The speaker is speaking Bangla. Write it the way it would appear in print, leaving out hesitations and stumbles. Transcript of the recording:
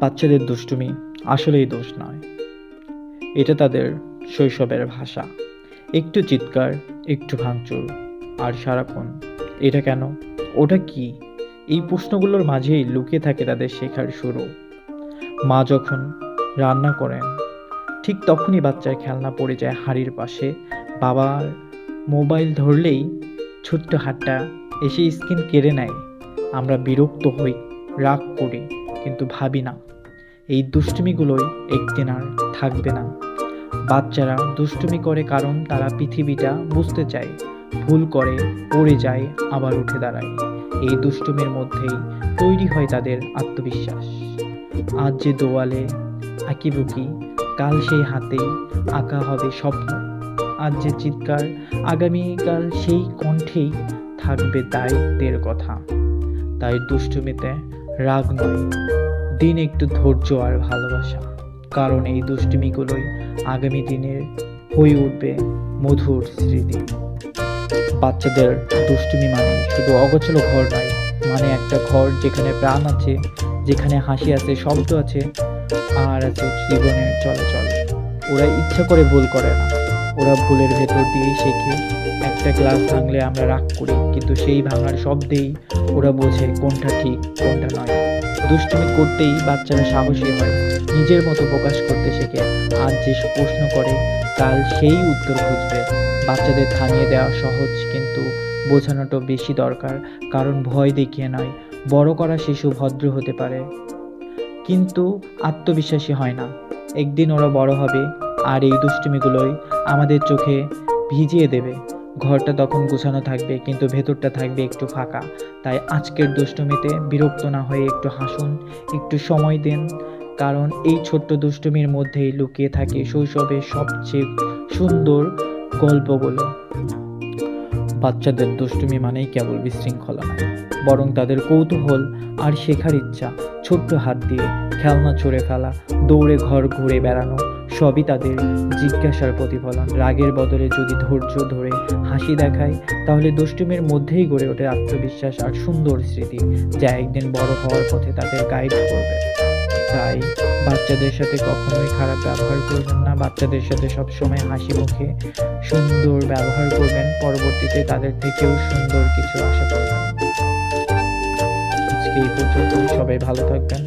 বাচ্চাদের দুষ্টুমি আসলেই দোষ নয়, এটা তাদের শৈশবের ভাষা। একটু চিৎকার, একটু ভাঙচুর, আর সারাক্ষণ এটা কেন, ওটা কি, এই প্রশ্নগুলোর মাঝেই লুকিয়ে থাকে তাদের শেখার শুরু। মা যখন রান্না করেন ঠিক তখনই বাচ্চার খেলনা পড়ে যায় হাঁড়ির পাশে। বাবার মোবাইল ধরলেই ছোট্ট হাতটা এসে স্ক্রিন কেড়ে নেয়। আমরা বিরক্ত হই, রাগ করি, কিন্তু ভাবি না এই দুষ্টুমিগুলোই একদিন আর থাকবে না। বাচ্চারা দুষ্টুমি করে কারণ তারা পৃথিবীটা বুঝতে চায়, ভুল করে, পড়ে যায়, আবার উঠে দাঁড়ায়। এই দুষ্টুমির মধ্যেই তৈরি হয় তাদের আত্মবিশ্বাস। আজ যে দেওয়ালে আঁকিবুকি, কাল সেই হাতেই আঁকা হবে স্বপ্ন। আজ যে চিৎকার, আগামীকাল সেই কণ্ঠেই থাকবে দায়িত্বের কথা। তাই দুষ্টুমিতে রাগ নয়, দিন একটু ধৈর্য আর ভালোবাসা, কারণ এই দুষ্টুমিগুলোই আগামী দিনের হয়ে উঠবে মধুর স্মৃতি। বাচ্চাদের দুষ্টুমি মানে শুধু অগোছালো ঘর নয়, মানে একটা ঘর যেখানে প্রাণ আছে, যেখানে হাসি আছে, শব্দ আছে, আর আছে জীবনের চলাচল। ওরা ইচ্ছা করে ভুল করে না, ওরা ভুলের ভেতর দিয়েই শেখে। একটা গ্লাস ভাঙলে আমরা রাগ করি, কিন্তু সেই ভাঙার শব্দেই ওরা বোঝে কোনটা ঠিক, কোনটা নয়। দুষ্টুমি করতেই বাচ্চারা সাহসী হয়, নিজের মতো প্রকাশ করতে শেখে। আজ যে প্রশ্ন করে, কাল সেই উত্তর খুঁজবে। বাচ্চাদের থামিয়ে দেওয়া সহজ, কিন্তু বোঝানোটা বেশি দরকার। কারণ ভয় দেখিয়ে নয়, বড় করা শিশু ভদ্র হতে পারে, কিন্তু আত্মবিশ্বাসী হয় না। একদিন ওরা বড় হবে, আর এই দুষ্টুমিগুলোই আমাদের চোখে ভিজিয়ে দেবে। ঘরটা তখন গোছানো থাকবে, কিন্তু ভেতরটা থাকবে একটু ফাঁকা। তাই আজকের দুষ্টুমিতে বিরক্ত না হয়ে একটু হাসুন, একটু সময় দিন, কারণ এই ছোট্ট দুষ্টুমির মধ্যেই লুকিয়ে থাকে শৈশবের সবচেয়ে সুন্দর গল্পগুলো। বাচ্চাদের দুষ্টুমি মানেই কেবল বিশৃঙ্খলা নয়, বরং তাদের কৌতূহল আর শেখার ইচ্ছা। ছোট্ট হাত দিয়ে খেলনা ছুঁড়ে ফেলা, দৌড়ে ঘর ঘুরে বেড়ানো, সবই তাদের জিজ্ঞাসার প্রতিফলন। রাগের বদলে যদি ধৈর্য ধরে হাসি দেখায়, তাহলে দুষ্টুমির মধ্যেই গড়ে ওঠে আত্মবিশ্বাস আর সুন্দর স্মৃতি, যা একদিন বড় হওয়ার পথে তাদের গাইড করবে। তাই বাচ্চাদের সাথে কখনোই খারাপ ব্যবহার করবেন না, বাচ্চাদের সাথে সবসময় হাসি মুখে সুন্দর ব্যবহার করবেন। পরবর্তীতে তাদের থেকেও সুন্দর কিছু আশা করবেন। আজকে এই পর্যন্ত, সবাই ভালো থাকবেন।